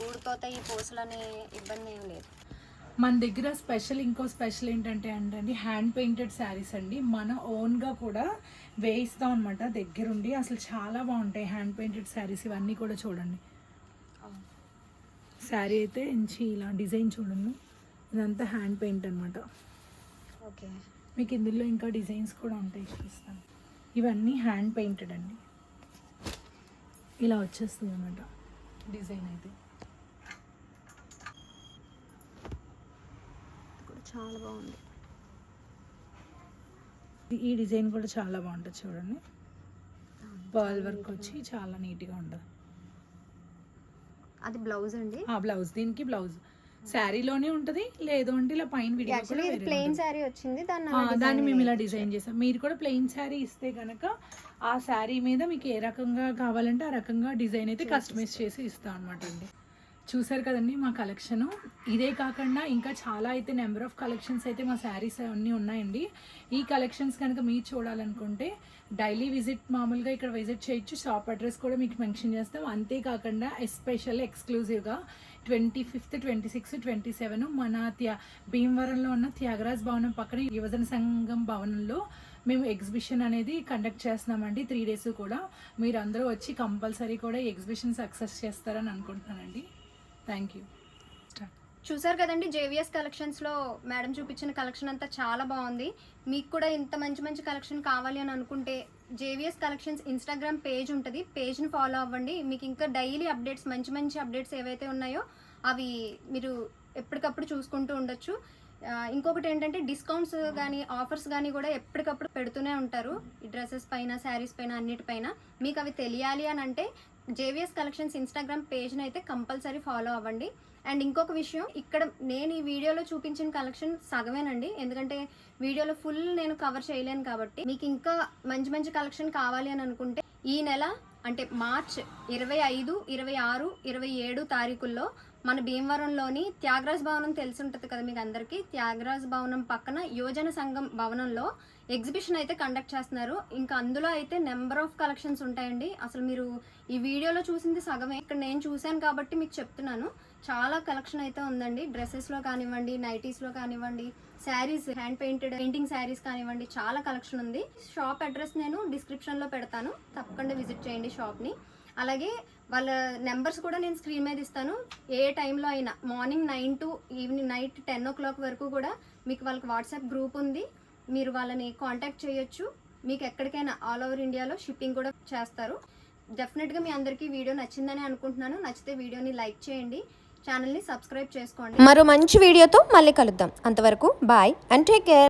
ఊడిపోతాయి, పూసలు అనే ఇబ్బంది ఏం లేదు. మన దగ్గర ఇంకో స్పెషల్ ఏంటంటే అండి హ్యాండ్ పెయింటెడ్ శారీస్ అండి. మన ఓన్గా కూడా వేయిస్తాం అనమాట దగ్గరుండి. అసలు చాలా బాగుంటాయి హ్యాండ్ పెయింటెడ్ శారీస్. ఇవన్నీ కూడా చూడండి. శారీ అయితే ఇంచి ఇలా డిజైన్ చూడండి, ఇదంతా హ్యాండ్ పెయింట్ అనమాట. ఓకే, మీకు ఇందులో ఇంకా డిజైన్స్ కూడా ఉంటాయి, చూపిస్తాను. ఇవన్నీ హ్యాండ్ పెయింటెడ్ అండి. ఇలా వచ్చేస్తుంది అన్నమాట డిజైన్ అయితే. చాలా బాగుంది. ఈ డిజైన్ కూడా చాలా బాగుంటుంది చూడండి. పర్ల్ వర్క్ వచ్చి చాలా నీట్గా ఉంటుంది. అది బ్లౌజ్ అండి. బ్లౌజ్, దీనికి బ్లౌజ్ శారీలోనే ఉంటుంది, లేదు అంటే ఇలా పైన ప్లెయిన్ శారీ వచ్చింది, దాన్ని మేము ఇలా డిజైన్ చేసాం. మీరు కూడా ప్లెయిన్ శారీ ఇస్తే కనుక ఆ శారీ మీద మీకు ఏ రకంగా కావాలంటే ఆ రకంగా డిజైన్ అయితే కస్టమైజ్ చేసి ఇస్తాం అనమాట అండి. చూసారు కదండి మా కలెక్షను. ఇదే కాకుండా ఇంకా చాలా అయితే నెంబర్ ఆఫ్ కలెక్షన్స్ అయితే మా శారీస్ అన్నీ ఉన్నాయండి. ఈ కలెక్షన్స్ కనుక మీరు చూడాలనుకుంటే డైలీ మామూలుగా ఇక్కడ విజిట్ చేయొచ్చు. షాప్ అడ్రస్ కూడా మీకు మెన్షన్ చేస్తాం. అంతేకాకుండా ఎస్పెషల్ ఎక్స్క్లూజివ్గా 25th, 26th, 27 మన భీమవరంలో ఉన్న త్యాగరాజ్ భవనం పక్కన యువజన సంఘం భవనంలో మేము ఎగ్జిబిషన్ అనేది కండక్ట్ చేస్తున్నామండి. 3 days కూడా మీరు అందరూ వచ్చి కంపల్సరీ కూడా ఈ ఎగ్జిబిషన్ సక్సెస్ చేస్తారని అనుకుంటున్నానండి. Thank you. చూసారు కదండి, జేవిఎస్ కలెక్షన్స్లో మేడం చూపించిన కలెక్షన్ అంతా చాలా బాగుంది. మీకు కూడా ఇంత మంచి మంచి కలెక్షన్ కావాలి అని అనుకుంటే జేవిఎస్ కలెక్షన్స్ ఇన్స్టాగ్రామ్ పేజ్ ఉంటుంది, పేజ్ని ఫాలో అవ్వండి. మీకు ఇంకా డైలీ అప్డేట్స్, మంచి మంచి అప్డేట్స్ ఏవైతే ఉన్నాయో అవి మీరు ఎప్పటికప్పుడు చూసుకుంటూ ఉండొచ్చు. ఇంకొకటి ఏంటంటే డిస్కౌంట్స్ కానీ ఆఫర్స్ కానీ కూడా ఎప్పటికప్పుడు పెడుతూనే ఉంటారు. ఈ డ్రెస్సెస్ పైన, శారీస్ పైన, అన్నిటిపైన. మీకు అవి తెలియాలి అని అంటే జేవిఎస్ కలెక్షన్స్ ఇన్స్టాగ్రామ్ పేజ్ని అయితే కంపల్సరీ ఫాలో అవ్వండి. అండ్ ఇంకొక విషయం, ఇక్కడ నేను ఈ వీడియోలో చూపించిన కలెక్షన్ సగమేనండి, ఎందుకంటే వీడియోలో ఫుల్ నేను కవర్ చేయలేను కాబట్టి. మీకు ఇంకా మంచి మంచి కలెక్షన్ కావాలి అని అనుకుంటే ఈ నెల అంటే మార్చ్ 25, 26, 27 తారీఖుల్లో మన భీమవరంలోని త్యాగరాజ్ భవనం తెలిసి ఉంటుంది కదా మీకు అందరికీ. త్యాగరాజ్ భవనం పక్కన యోజన సంఘం భవనంలో ఎగ్జిబిషన్ అయితే కండక్ట్ చేస్తున్నారు. ఇంకా అందులో అయితే నెంబర్ ఆఫ్ కలెక్షన్స్ ఉంటాయండి. అసలు మీరు ఈ వీడియోలో చూసింది సగమే, ఇక్కడ నేను చూశాను కాబట్టి మీకు చెప్తున్నాను. చాలా కలెక్షన్ అయితే ఉందండి. డ్రెస్సెస్లో కానివ్వండి, నైటీస్లో కానివ్వండి, శారీస్, హ్యాండ్ పెయింటింగ్ శారీస్ కానివ్వండి, చాలా కలెక్షన్ ఉంది. షాప్ అడ్రస్ నేను డిస్క్రిప్షన్లో పెడతాను, తప్పకుండా విజిట్ చేయండి షాప్ని. అలాగే వాళ్ళ నెంబర్స్ కూడా నేను స్క్రీన్ మీద ఇస్తాను. ఏ టైంలో అయినా morning 9 to evening night 10 o'clock వరకు కూడా మీకు వాళ్ళకి వాట్సాప్ గ్రూప్ ఉంది, మీరు వాళ్ళని కాంటాక్ట్ చేయొచ్చు. మీకు ఎక్కడికైనా ఆల్ ఓవర్ ఇండియాలో షిప్పింగ్ కూడా చేస్తారు. డెఫినెట్గా మీ అందరికీ వీడియో నచ్చిందని అనుకుంటున్నాను. నచ్చితే వీడియోని లైక్ చేయండి, ఛానల్ని సబ్స్క్రైబ్ చేసుకోండి. మరో మంచి వీడియోతో మళ్ళీ కలుద్దాం. అంతవరకు బాయ్ అండ్ టేక్ కేర్.